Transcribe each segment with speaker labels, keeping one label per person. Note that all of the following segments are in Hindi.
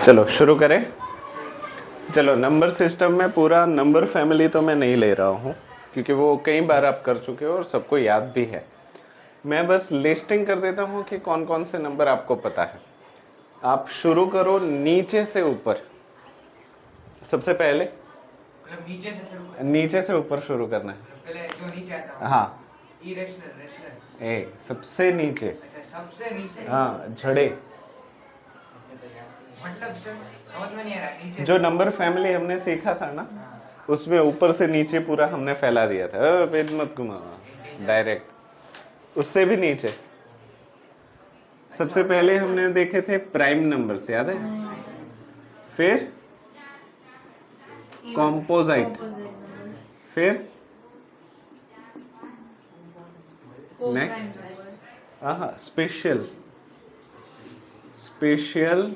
Speaker 1: चलो शुरू करें। चलो नंबर सिस्टम में पूरा नंबर फैमिली तो मैं नहीं ले रहा हूँ क्योंकि वो कई बार आप कर चुके हो और सबको याद भी है। मैं बस लिस्टिंग कर देता हूँ कि कौन कौन से नंबर आपको पता है। आप शुरू करो नीचे से ऊपर। सबसे पहले नीचे से ऊपर शुरू करना है।
Speaker 2: पहले जो नीचे आता है।
Speaker 1: हाँ,
Speaker 2: इरेशनल
Speaker 1: ए सबसे नीचे।
Speaker 2: अच्छा सबसे नीचे।
Speaker 1: हाँ, झड़े।
Speaker 2: मतलब समझ में नहीं आ रहा नीचे
Speaker 1: जो नंबर फैमिली हमने सीखा था ना, उसमें ऊपर से नीचे पूरा हमने फैला दिया था। पेज मत घुमा, डायरेक्ट उससे भी नीचे। सबसे पहले हमने देखे थे प्राइम नंबर्स, याद है? फिर कॉम्पोजाइट, फिर नेक्स्ट स्पेशल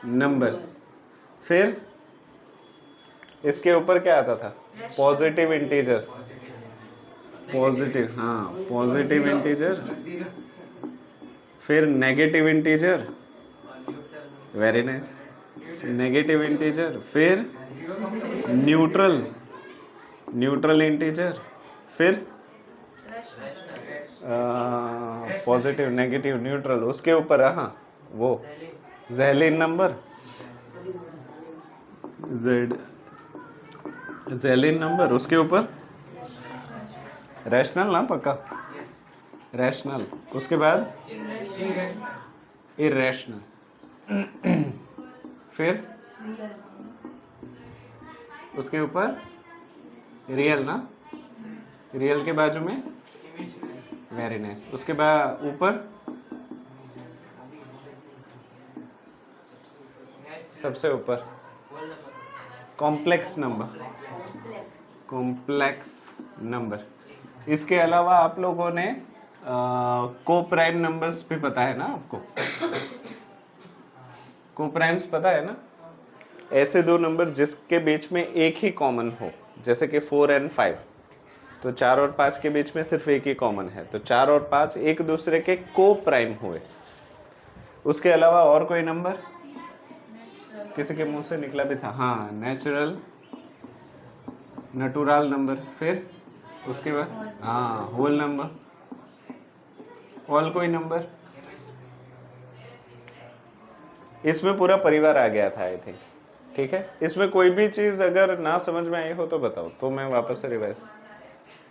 Speaker 1: नंबर्स। फिर इसके ऊपर क्या आता था? Positive integers. पॉजिटिव, हाँ, पॉजिटिव इंटीजर। फिर negative integer, very nice, negative integer. फिर न्यूट्रल इंटीजर। फिर पॉजिटिव, नेगेटिव, न्यूट्रल। उसके ऊपर हाँ वो ज़ैलिन नंबर, ज़ैलिन नंबर। उसके ऊपर रैशनल ना, पक्का रैशनल। उसके बाद इरेशनल। फिर उसके ऊपर रियल ना, रियल के बाजू में वेरी नाइस। उसके बाद ऊपर सबसे ऊपर कॉम्प्लेक्स नंबर। इसके अलावा आप लोगों ने को प्राइम नंबर्स भी पता है ना आपको? को प्राइम्स पता है ना? ऐसे दो नंबर जिसके बीच में एक ही कॉमन हो, जैसे कि 4 और 5। तो 4 और 5 के बीच में सिर्फ एक ही कॉमन है, तो 4 और 5 एक दूसरे के को प्राइम हुए। उसके अलावा और कोई नंबर किसी के मुंह से निकला भी था? हाँ, नेचुरल नंबर। फिर उसके बाद हाँ होल नंबर, ऑल कोई नंबर। इसमें पूरा परिवार आ गया था आई थिंक। ठीक है, इसमें कोई भी चीज अगर ना समझ में आई हो तो बताओ, तो मैं वापस से रिवाइज।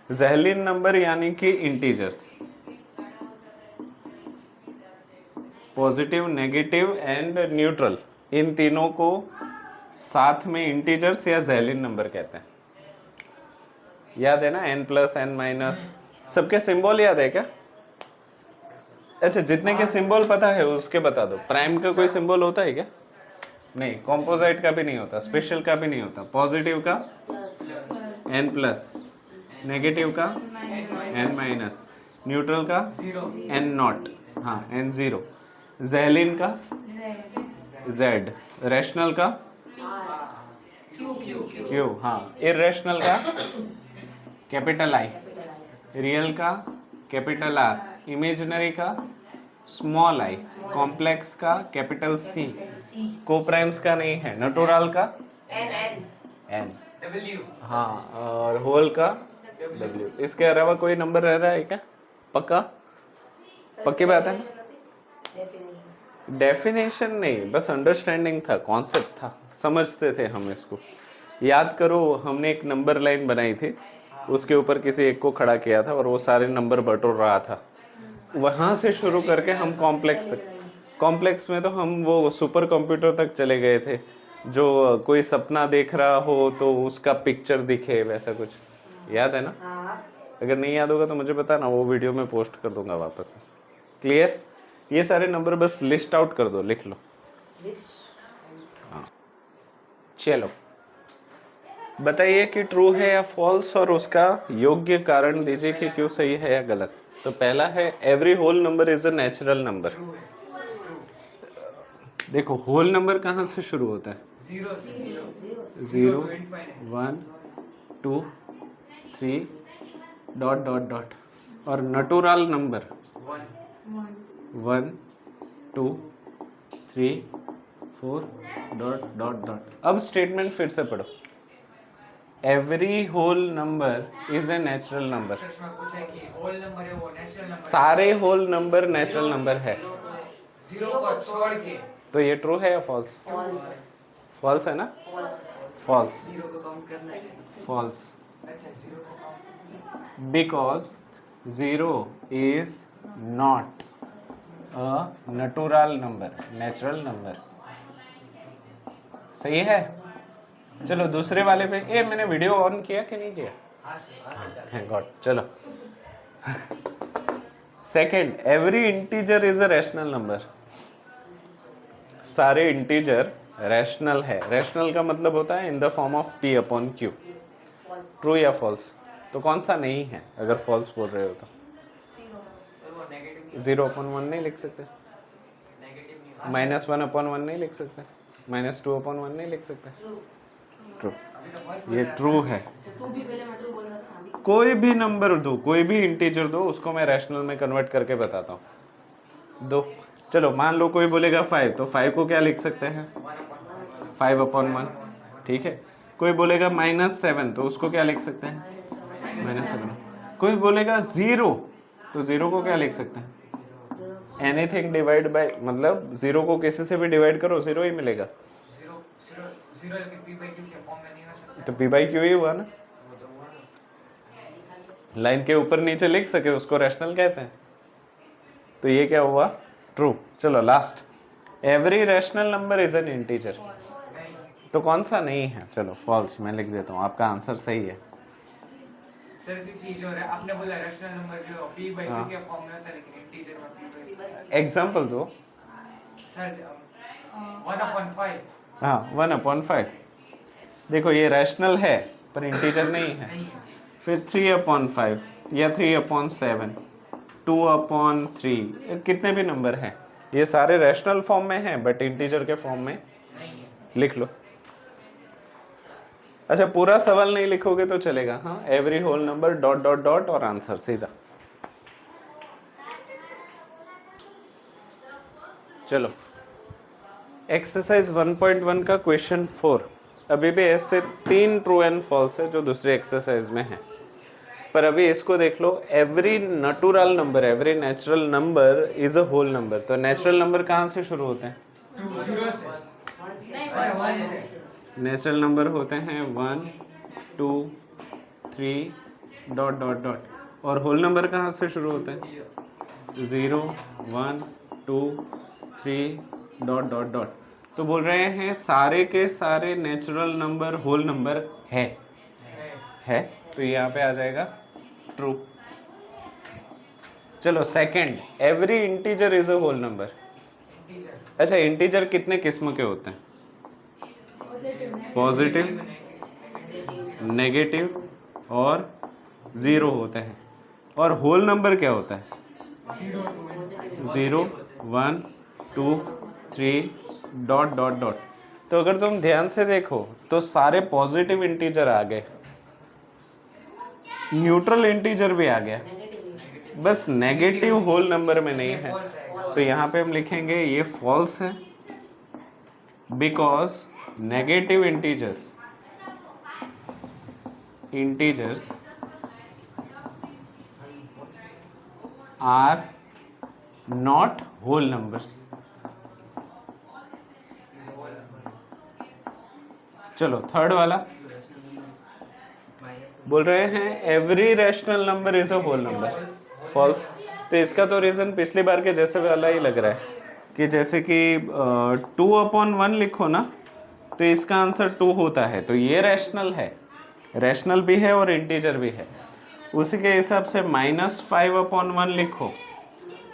Speaker 1: ज़ैलिन नंबर यानी कि integers, positive, negative and neutral, इन तीनों को साथ में इंटीजर्स या ज़ैलिन नंबर कहते हैं। याद है ना? n प्लस n माइनस, सबके सिंबल याद है क्या? अच्छा, जितने के सिंबल पता है उसके बता दो। प्राइम का कोई सिंबल होता है क्या? नहीं, कॉम्पोजाइट का भी नहीं होता, स्पेशल का भी नहीं होता। पॉजिटिव का n प्लस, नेगेटिव का n माइनस, न्यूट्रल का n नॉट, हाँ n जीरो, ज़ैलिन का z, रैशनल का q, हाँ, इरेशनल का कैपिटल I, रियल का कैपिटल R, इमेजिनरी का स्मॉल I, कॉम्प्लेक्स का कैपिटल C, को प्राइम्स का नहीं है, नेचुरल का N, हाँ, और होल का W। इसके अलावा कोई नंबर रह रहा है क्या? पक्की बात है ना? डेफिनेशन नहीं, बस अंडरस्टैंडिंग था, कॉन्सेप्ट था, समझते थे हम इसको। याद करो, हमने एक नंबर लाइन बनाई थी, उसके ऊपर किसी एक को खड़ा किया था और वो सारे नंबर बटोर रहा था। वहाँ से शुरू करके हम कॉम्प्लेक्स में तो हम वो सुपर कंप्यूटर तक चले गए थे, जो कोई सपना देख रहा हो तो उसका पिक्चर दिखे, वैसा कुछ। याद है ना? अगर नहीं याद होगा तो मुझे बताना, वो वीडियो में पोस्ट कर दूंगा वापस से। क्लियर? ये सारे नंबर बस लिस्ट आउट कर दो, लिख लो। हाँ, चलो बताइए कि ट्रू है या फॉल्स, और उसका योग्य कारण दीजिए कि क्यों सही है या गलत। तो पहला है, every whole number is a natural number. देखो, होल नंबर कहाँ से शुरू होता है? 0, 1, 2, 3 डॉट डॉट डॉट। और natural number 1, 2, 3, 4 dot dot dot. अब स्टेटमेंट फिर से पढ़ो। Every whole number is a natural number.
Speaker 2: प्रश्न में पूछा है कि होल नंबर है वो नेचुरल नंबर
Speaker 1: सारे होल नंबर नेचुरल नंबर है।
Speaker 2: जीरो को छोड़ के
Speaker 1: तो ये ट्रू है या फॉल्स? फॉल्स है ना? फॉल्स।
Speaker 2: जीरो को काउंट करना है।
Speaker 1: फॉल्स
Speaker 2: अच्छा जीरो को count
Speaker 1: because 0 is not a natural number, natural number. सही है? चलो दूसरे वाले पे। ए मैंने वीडियो ऑन किया कि नहीं किया?
Speaker 2: हाँ सर
Speaker 1: थैंक गॉड। चलो second, every integer is a rational number. सारे इंटीजर रैशनल है। रैशनल का मतलब होता है इन the form of p upon q। True या फॉल्स? तो कौन सा नहीं है अगर फॉल्स बोल रहे हो तो?
Speaker 2: वो नेगेटिव
Speaker 1: 0 अपॉन 1 नहीं लिख सकते,
Speaker 2: नेगेटिव नहीं
Speaker 1: -1 अपॉन 1 नहीं लिख सकते, -2 अपॉन 1 नहीं लिख सकते। ट्रू,
Speaker 2: अभी तो फर्स्ट
Speaker 1: ये ट्रू है।
Speaker 3: तू भी पहले मैं ट्रू बोल रहा था अभी।
Speaker 1: कोई भी नंबर दो, कोई भी इंटीजर दो, उसको मैं रैशनल में कन्वर्ट करके बताता हूँ। दो, चलो मान लो कोई बोलेगा 5, तो 5 को क्या लिख सकते हैं? 5 अपॉन 1। ठीक है। कोई बोलेगा -7, तो उसको क्या लिख सकते हैं? -7। कोई बोलेगा 0, तो 0 को क्या लिख सकते हैं? एनीथिंग डिवाइड बाय, मतलब 0 को किसी से भी डिवाइड करो 0 ही मिलेगा।
Speaker 2: जीरो जीरो जीरो के पी बाई क्यू के फॉर्म में नहीं हो सकता
Speaker 1: तो p/q ही हुआ ना।
Speaker 2: वो तो हुआ ना।
Speaker 1: लाइन के ऊपर नीचे लिख सके उसको रैशनल कहते हैं। तो ये क्या हुआ? ट्रू। चलो last, every rational number is N integer. तो कौन सा नहीं है? चलो फॉल्स मैं लिख देता हूँ, आपका आंसर सही है।
Speaker 2: सर क्योंकि जो है आपने बोला रैशनल नंबर जो पी बाई
Speaker 1: हाँ।
Speaker 2: क्यू के फॉर्म में होता है लेकिन इंटीजर में पी बाई
Speaker 1: एग्जाम्पल दो।
Speaker 2: सर 1/5
Speaker 1: हाँ 1/5। देखो ये रैशनल है पर इंटीजर नहीं है।
Speaker 2: नहीं है
Speaker 1: फिर 3/5 या 3/7, 2/3, कितने भी नंबर हैं, ये सारे रैशनल फॉर्म में हैं बट इंटीजर के फॉर्म में
Speaker 2: नहीं है
Speaker 1: लिख लो। अच्छा पूरा सवाल नहीं लिखोगे तो चलेगा। हाँ, every whole number dot dot dot और आंसर सीधा। चलो एक्सरसाइज 1.1 का क्वेश्चन 4। अभी भी ऐसे 3 ट्रू एंड फॉल्स है जो दूसरे एक्सरसाइज में है, पर अभी इसको देख लो। Every natural number, every natural number is a whole number. तो नेचुरल नंबर कहाँ से शुरू होते हैं?
Speaker 2: 2 जीरो से
Speaker 3: नहीं
Speaker 2: वन
Speaker 3: वन
Speaker 2: से
Speaker 1: नेचुरल नंबर होते हैं 1 2 3 डॉट डॉट डॉट। और होल नंबर कहाँ से शुरू होते हैं? 0 1 2 3 डॉट डॉट डॉट। तो बोल रहे हैं सारे के सारे नेचुरल नंबर होल नंबर है। तो यहाँ पे आ जाएगा ट्रू। चलो second, every integer is a whole number.
Speaker 2: Integer
Speaker 1: अच्छा इंटीजर कितने किस्म के होते हैं? पॉजिटिव, नेगेटिव और ज़ीरो होते हैं। और होल नंबर क्या होता है? 0 1 2 3 डॉट डॉट डॉट। तो अगर तुम ध्यान से देखो तो सारे पॉजिटिव इंटीजर आ गए, न्यूट्रल इंटीजर भी आ गया, बस नेगेटिव होल नंबर में नहीं है। तो यहाँ पे हम लिखेंगे ये फॉल्स है because negative integers are not whole numbers. चलो थर्ड वाला बोल रहे हैं every rational number is a whole number. False. तो इसका तो रीजन पिछली बार के जैसे वाला ही लग रहा है कि जैसे कि 2/1 लिखो ना, तो इसका आंसर 2 होता है। तो ये रैशनल है, रैशनल भी है और इंटीजर भी है। उसी के हिसाब से -5/1 लिखो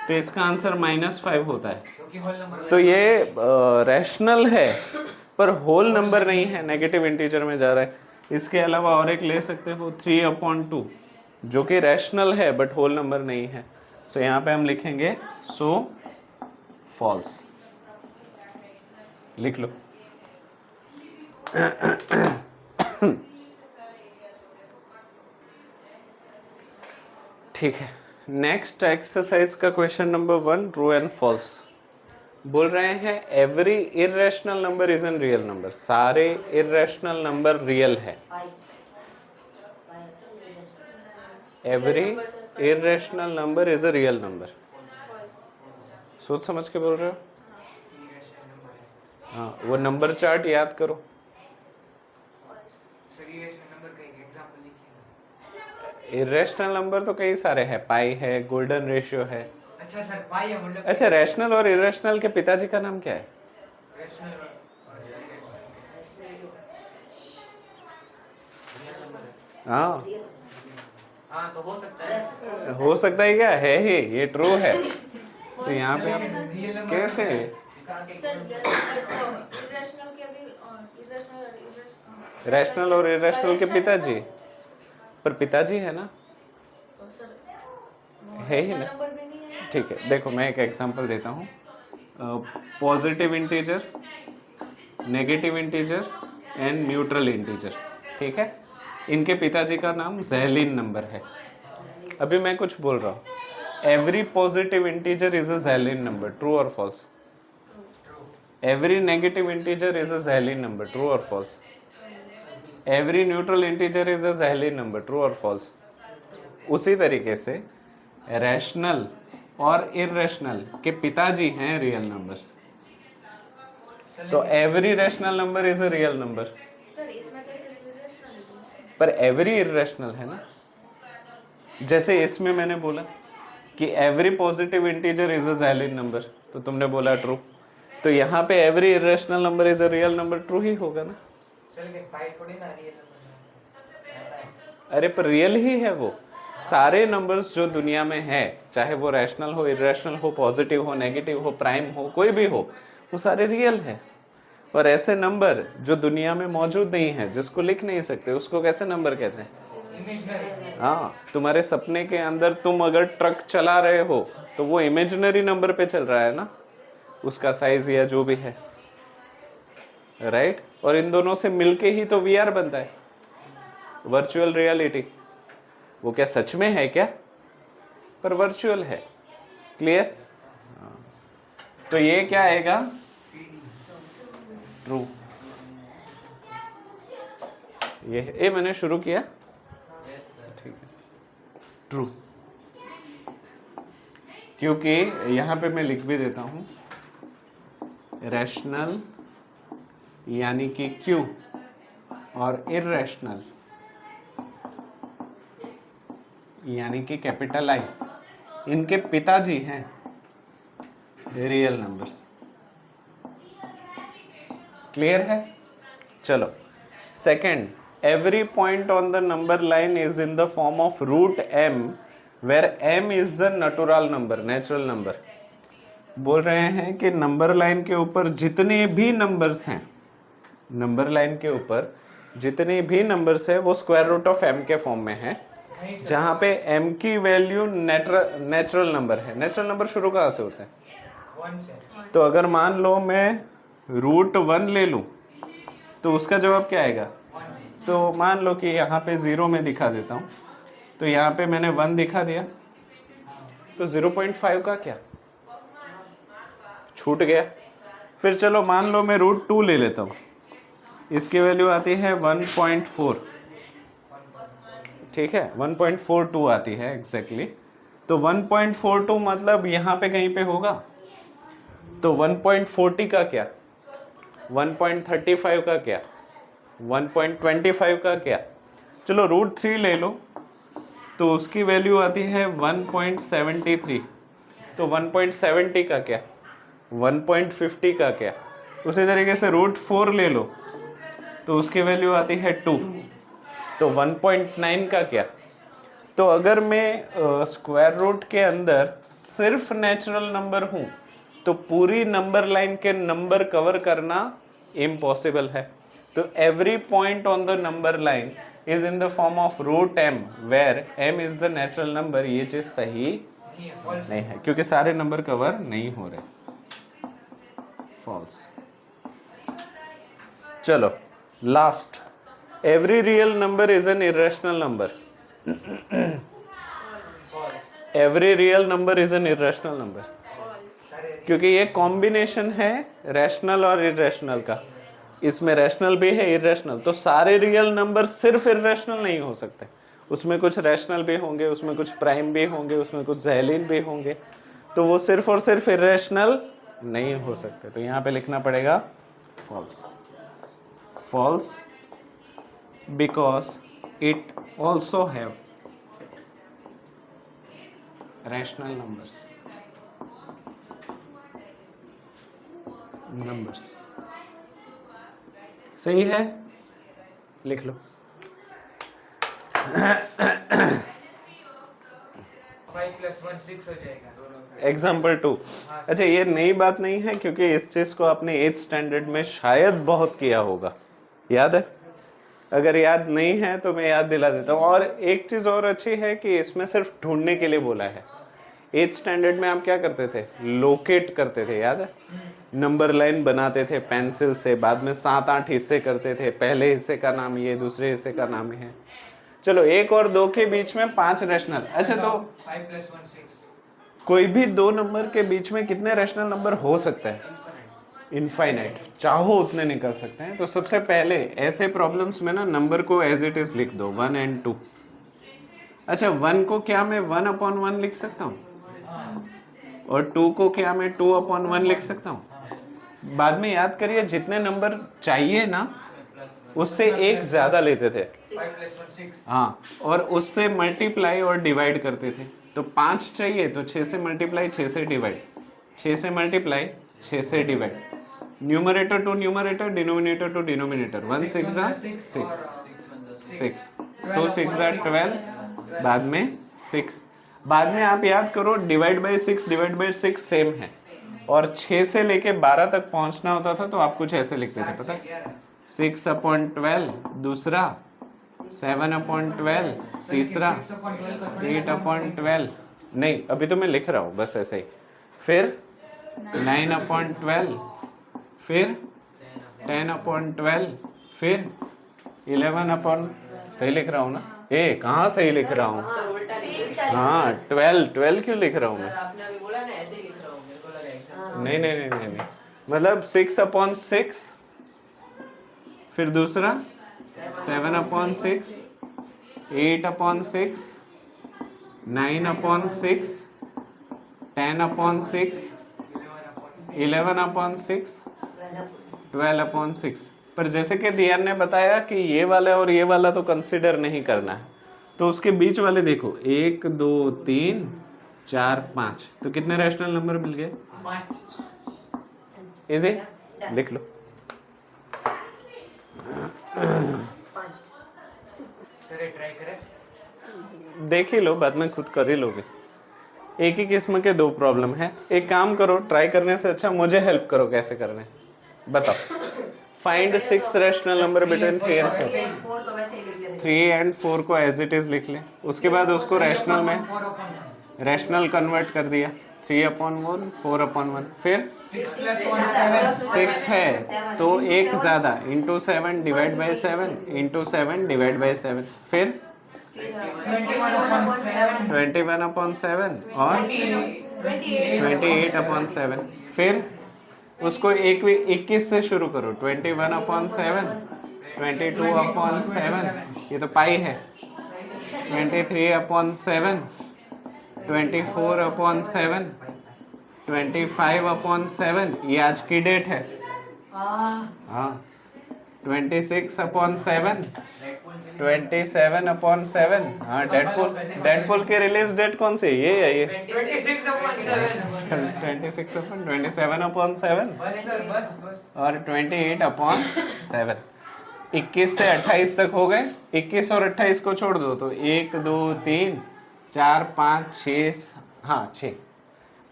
Speaker 1: तो इसका आंसर -5 होता है।
Speaker 2: क्योंकि होल नंबर
Speaker 1: तो ये रैशनल है पर होल नंबर नहीं है, नेगेटिव इंटीजर में जा रहा है। इसके अलावा और एक ले सकते हो 3/2 जो कि रैशनल है बट होल नंबर नहीं है। सो यहाँ पे हम लिखेंगे सो फॉल्स। लिख लो। ठीक है, नेक्स्ट एक्सरसाइज का question number 1, true and false. बोल रहे हैं every irrational number is an real number, सारे इरेशनल नंबर रियल है। Every irrational number is a real number. सोच समझ के बोल रहे हो?
Speaker 2: irrational number है।
Speaker 1: हाँ, वो नंबर चार्ट याद करो।
Speaker 2: सर irrational number का एक एग्जांपल लिखिए।
Speaker 1: इरेशनल नंबर तो कई सारे हैं, पाई है, गोल्डन रेशियो है।
Speaker 2: अच्छा सर पाई है मतलब
Speaker 1: अच्छा, रैशनल और इरेशनल के पिताजी का नाम क्या है?
Speaker 2: रैशनल और irrational।
Speaker 1: हाँ,
Speaker 2: हाँ तो हो सकता है।
Speaker 1: हो सकता है क्या है ही, ये ट्रू है। तो यहाँ पे आप
Speaker 2: रियल नंबर
Speaker 1: कैसे?
Speaker 3: सर इरेशनल के भी इरेशनल और
Speaker 1: रैशनल और इरेशनल के पिताजी, पर पिताजी है ना,
Speaker 3: तो सर
Speaker 1: है ही ना।
Speaker 3: नंबर भी नहीं है।
Speaker 1: ठीक है, देखो मैं एक एग्जांपल देता हूँ। Positive integer, negative integer and neutral integer, ठीक है। इनके पिताजी का नाम ज़ैलिन नंबर है। अभी मैं कुछ बोल रहा हूँ, every positive integer is a ज़ैलिन नंबर, ट्रू और false? Every negative integer is a ज़ैलिन नंबर, ट्रू और false? Every neutral integer is a ज़ैलिन नंबर, ट्रू और फॉल्स? उसी तरीके से रैशनल और इरेशनल के पिताजी हैं रियल नंबर्स। तो every rational number is a real number,
Speaker 3: sir इसमें तो सिर्फ इरेशनल है।
Speaker 1: पर एवरी इरेशनल है ना। जैसे इसमें मैंने बोला कि every positive integer is a ज़ैलिन नंबर, तो तुमने बोला ट्रू। तो यहाँ पे every irrational number is a real number, true ही होगा ना।
Speaker 2: सर के पाई थोड़ी ना रियल नंबर है।
Speaker 1: अरे पर रियल ही है वो। सारे नंबर्स जो दुनिया में है, चाहे वो रैशनल हो, इरेशनल हो, पॉजिटिव हो, नेगेटिव हो, प्राइम हो, कोई भी हो, वो सारे रियल है। और ऐसे नंबर जो दुनिया में मौजूद नहीं है, जिसको लिख नहीं सकते, उसको कैसे नंबर कहते हैं?
Speaker 2: इमेजिनरी।
Speaker 1: हाँ, तुम्हारे सपने के अंदर तुम अगर ट्रक चला रहे हो तो वो इमेजिनरी नंबर पे चल रहा है ना, उसका साइज या जो भी है, राइट। और इन दोनों से मिलके ही तो वीआर बनता है, वर्चुअल रियलिटी। वो क्या सच में है क्या? पर वर्चुअल है। क्लियर? तो ये क्या आएगा? ट्रू। ये मैंने शुरू किया, ठीक है, ट्रू। क्योंकि यहाँ पे मैं लिख भी देता हूँ, रैशनल यानी कि Q और इरेशनल यानी कि कैपिटल I, इनके पिताजी हैं रियल नंबर्स। क्लियर है? चलो second, every point on the number line is in the form of root m where m is the natural number, natural number. बोल रहे हैं कि नंबर लाइन के ऊपर जितने भी नंबर्स हैं, नंबर लाइन के ऊपर जितने भी नंबर्स है वो स्क्वायर रूट ऑफ m के फॉर्म में है, जहां पे m की वैल्यू नेचुरल नंबर है। नेचुरल नंबर शुरू कहाँ से होते हैं?
Speaker 2: 1 से।
Speaker 1: तो अगर मान लो मैं √1 ले लूं तो उसका जवाब क्या आएगा? तो मान लो कि यहाँ पे 0 में दिखा देता हूँ, तो यहाँ पे मैंने 1 दिखा दिया, तो 0.5 का क्या छूट गया। फिर चलो मान लो मैं √2 ले लेता हूँ, इसकी वैल्यू आती है 1.4, ठीक है, 1.42 आती है एग्जैक्टली। तो 1.42 मतलब यहाँ पे कहीं पे होगा, तो 1.40 का क्या, 1.35 का क्या, 1.25 का क्या। चलो √3 ले लो, तो उसकी वैल्यू आती है 1.73, तो 1.70 का क्या, 1.50 का क्या। उसी तरीके से √4 ले लो, तो उसकी वैल्यू आती है 2, तो 1.9 का क्या। तो अगर मैं स्क्वायर रूट के अंदर सिर्फ नेचुरल नंबर हूं तो पूरी नंबर लाइन के नंबर कवर करना इम्पॉसिबल है। तो every point on the number line is in the form of √m where m is the natural number. ये चीज सही
Speaker 2: नहीं है, false
Speaker 1: नहीं है, क्योंकि सारे नंबर कवर नहीं हो रहे। फॉल्स। चलो last, every real number is an irrational number.
Speaker 2: false।
Speaker 1: Every real number is an irrational number.
Speaker 2: सारे
Speaker 1: क्योंकि ये कॉम्बिनेशन है रैशनल और इरेशनल का, इसमें रैशनल भी है इरेशनल, तो सारे रियल नंबर सिर्फ इरेशनल नहीं हो सकते, उसमें कुछ रैशनल भी होंगे, उसमें कुछ प्राइम भी होंगे, उसमें कुछ ज़ैलिन भी होंगे, तो वो सिर्फ और सिर्फ इरेशनल नहीं हो सकते। तो यहाँ पे लिखना पड़ेगा false, false because it also have rational numbers. सही है, लिख लो।
Speaker 2: 5 + 1 6 हो जाएगा दोनों से।
Speaker 1: एग्जाम्पल 2। अच्छा, ये नई बात नहीं है क्योंकि इस चीज को आपने 8th स्टैंडर्ड में शायद बहुत किया होगा, याद है? अगर याद नहीं है तो मैं याद दिला देता हूँ। और एक चीज और अच्छी है कि इसमें सिर्फ ढूंढने के लिए बोला है। 8th स्टैंडर्ड में आप क्या करते थे? लोकेट करते थे, याद है? नंबर लाइन बनाते थे पेंसिल से, बाद में 7-8 हिस्से करते थे, पहले हिस्से का नाम ये, दूसरे हिस्से का नाम ये। चलो 1 और 2 के बीच में 5 रैशनल। अच्छा, तो
Speaker 2: 5 + 1 6।
Speaker 1: कोई भी 2 नंबर के बीच में कितने रैशनल नंबर हो सकते हैं? इनफाइनाइट, चाहो उतने निकल सकते हैं। तो सबसे पहले ऐसे प्रॉब्लम्स में ना नंबर को एज इट इज लिख दो, 1 और 2। अच्छा, 1 को क्या मैं 1/1 लिख सकता हूँ? और 2 को क्या मैं 2/1 लिख सकता हूँ? बाद में याद करिए, जितने नंबर चाहिए ना उससे एक ज्यादा लेते थे।
Speaker 2: 5 + 1 6।
Speaker 1: हाँ, और उससे मल्टीप्लाई और डिवाइड करते थे। तो 5 चाहिए तो 6 से मल्टीप्लाई, 6 से डिवाइड, 6 से मल्टीप्लाई, 6 से divide, numerator to numerator, denominator to denominator. 1 6 6 6, 2 6 12, बाद में 6। बाद में आप याद करो, divide by 6 divide by 6 same है। और 6 से लेके 12 तक पहुंचना होता था तो आप कुछ ऐसे लिखते थे, पता है? 6/12 दूसरा, 7/12 तीसरा, 8/12, नहीं अभी तो मैं लिख रहा हूँ बस ऐसे ही, फिर 9/12, फिर 10/12, फिर 11 सही लिख रहा हूँ ना? कहाँ सही लिख रहा हूँ? हाँ, 12 क्यों लिख रहा हूँ मैं?
Speaker 4: आपने अभी बोला ना ऐसे ही लिख रहा हूँ, मेरे को लगा एग्जाम।
Speaker 1: नहीं, मतलब 6/6, फिर दूसरा 7/6, 8/6, 9/6, 10/6, 11/6, 12/6। पर जैसे कि दियान ने बताया कि ये वाला और ये वाला तो कंसिडर नहीं करना है, तो उसके बीच वाले देखो, 1 2 3 4 5, तो कितने रैशनल नंबर मिल गए?
Speaker 2: 5।
Speaker 1: इजी, लिख लो।
Speaker 2: चलिए ट्राई करें।
Speaker 1: देख ही लो, बाद में खुद कर ही लोगे। एक ही किस्म के 2 प्रॉब्लम है। एक काम करो, ट्राई करने से अच्छा मुझे हेल्प करो कैसे करने, बताओ। फाइंड 6 रैशनल नंबर बिटवीन 3 और 4।
Speaker 4: 4 तो वैसे ही लिख लेते
Speaker 1: 3 और 4 को एज इट इज लिख ले, उसके बाद उसको रैशनल में
Speaker 2: 4/1।
Speaker 1: रैशनल कन्वर्ट कर दिया, 3/1 4/1, फिर
Speaker 2: 6 + 1 7।
Speaker 1: 6 है तो एक ज़्यादा, into 7 divide by 7, into 7 divide by 7, फिर
Speaker 2: 21/7।
Speaker 1: 21/7 और 28/7, फिर उसको 21 से शुरू करो, 21/7, 22/7, ये तो पाई है, 23/7, 24/7, 25/7, ये आज की डेट है। हाँ, 26/7, 27/7। हाँ, डेडपुल की रिलीज डेट कौन सी है? ये है ये
Speaker 2: 26/7।
Speaker 1: 27/7
Speaker 2: बस सर, बस।
Speaker 1: और 28/7। 21 से 28 तक हो गए। 21 और 28 को छोड़ दो तो 1 2 3 4 5 6, हाँ 6,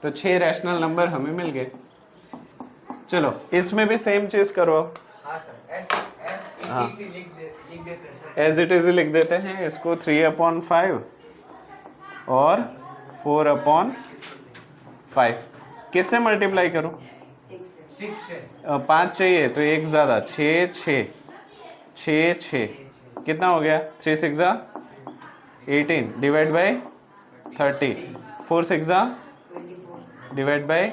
Speaker 1: तो 6 रैशनल नंबर हमें मिल गए। चलो इसमें भी सेम चीज करो,
Speaker 2: हाँ सर,
Speaker 1: हाँ।
Speaker 2: लिख देते हैं सर।
Speaker 1: एज इट इज लिख देते हैं इसको, 3/5 और 4/5। किससे मल्टीप्लाई करूं?
Speaker 2: 6 से
Speaker 1: 5 चाहिए तो एक ज़्यादा, 6 6 6 6, कितना हो गया? 3 6 18 डिवाइड बाई 30, 4 6 डिवाइड बाई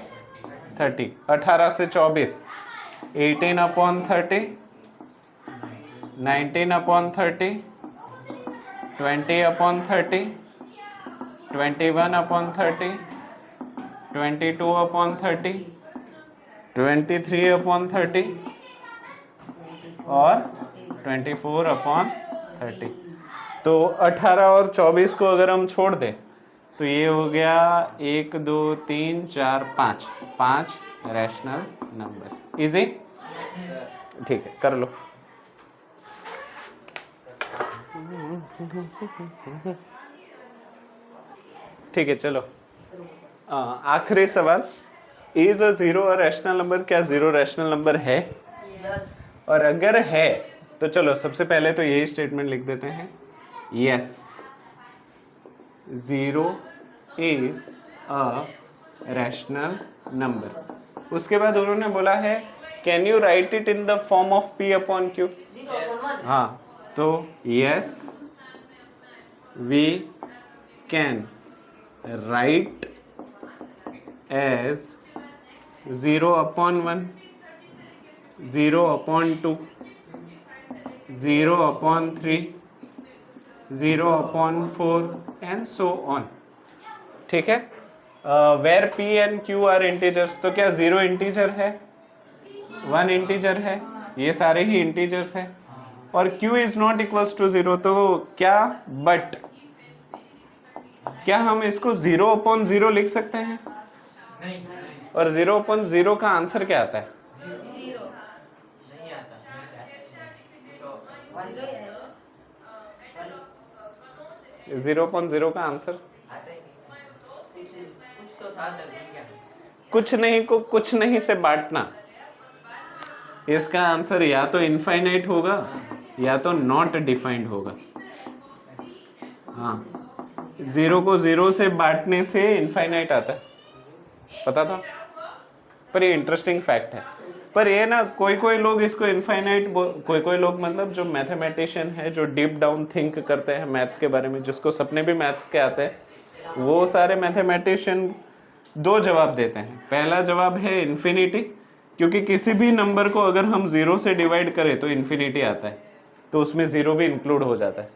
Speaker 1: 30, 18 से 24, 18/30, 19/30, 20/30, 21/30, 22/30, 23/30 और 24/30। तो 18 और 24 को अगर हम छोड़ दें तो ये हो गया 1 2 3 4 5 रैशनल नंबर। इजी? ठीक है, कर लो। ठीक है, चलो आखिरी सवाल, is a zero a rational number? क्या जीरो रैशनल नंबर है?
Speaker 4: यस।
Speaker 1: और अगर है तो चलो सबसे पहले तो यही स्टेटमेंट लिख देते हैं, yes zero is a rational number. उसके बाद उन्होंने बोला है can you write it in the form of P upon Q?
Speaker 4: 0/1।
Speaker 1: हाँ, तो yes we can write as 0/1, 0/2, 0/3, 0/4 and so on. ठीक है, where P and Q are integers, तो क्या 0 इंटीजर है, 1 इंटीजर है, ये सारे ही इंटीजर्स हैं, और Q is not equals to 0, तो क्या बट क्या हम इसको 0/0 लिख सकते हैं?
Speaker 2: नहीं
Speaker 1: और 0/0 का आंसर क्या आता है?
Speaker 3: 0
Speaker 2: नहीं आता। तो
Speaker 1: 0/0 का आंसर
Speaker 4: आता ही नहीं। कुछ तो था सर, नहीं क्या?
Speaker 1: कुछ नहीं को कुछ नहीं से बांटना, इसका आंसर या तो इनफाइनाइट होगा या तो नॉट डिफाइंड होगा। हाँ, 0 को 0 से बांटने से इनफाइनाइट आता है, पता था? पर ये इंटरेस्टिंग फैक्ट है। पर ये ना कोई कोई लोग इसको इनफाइनाइट, कोई कोई लोग मतलब जो मैथमेटिशियन है, जो डीप डाउन थिंक करते हैं मैथ्स के बारे में, जिसको सपने भी मैथ्स के आते हैं, वो सारे मैथमेटिशियन दो जवाब देते हैं। पहला जवाब है इन्फिनिटी, क्योंकि किसी भी नंबर को अगर हम 0 से डिवाइड करें तो इन्फिनिटी आता है, तो उसमें 0 भी इंक्लूड हो जाता है।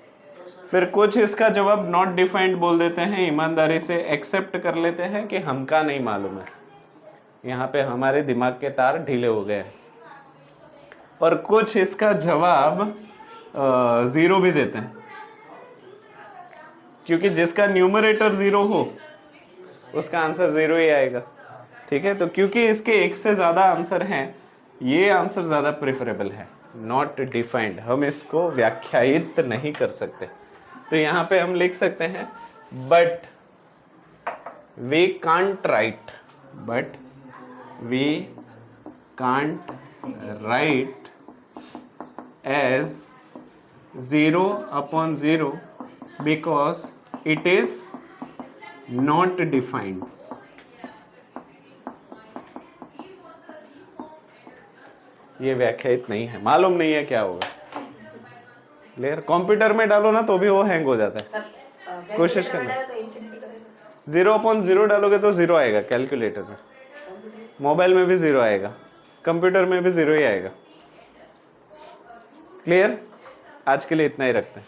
Speaker 1: फिर कुछ इसका जवाब नॉट डिफाइंड बोल देते हैं, ईमानदारी से एक्सेप्ट कर लेते हैं कि हमका नहीं मालूम है, यहाँ पे हमारे दिमाग के तार ढीले हो गए हैं। और कुछ इसका जवाब 0 भी देते हैं, क्योंकि जिसका न्यूमरेटर 0 हो उसका आंसर 0 ही आएगा। ठीक है, तो क्योंकि इसके एक से ज़्यादा आंसर हैं, ये आंसर ज़्यादा प्रेफरेबल है, नॉट डिफाइंड। हम इसको व्याख्यायित नहीं कर सकते, तो यहाँ पे हम लिख सकते हैं but we can't write, but we can't write as 0/0 because it is not defined. ये व्याख्यायित नहीं है, मालूम नहीं है क्या होगा। क्लियर? कंप्यूटर में डालो ना तो भी वो हैंग हो जाता है, कोशिश करना।
Speaker 3: तो इन्फिनिटी करेगा।
Speaker 1: 0/0 डालोगे तो 0 आएगा कैलकुलेटर में, मोबाइल में भी 0 आएगा, कंप्यूटर में भी 0 ही आएगा। क्लियर? आज के लिए इतना ही रखते हैं।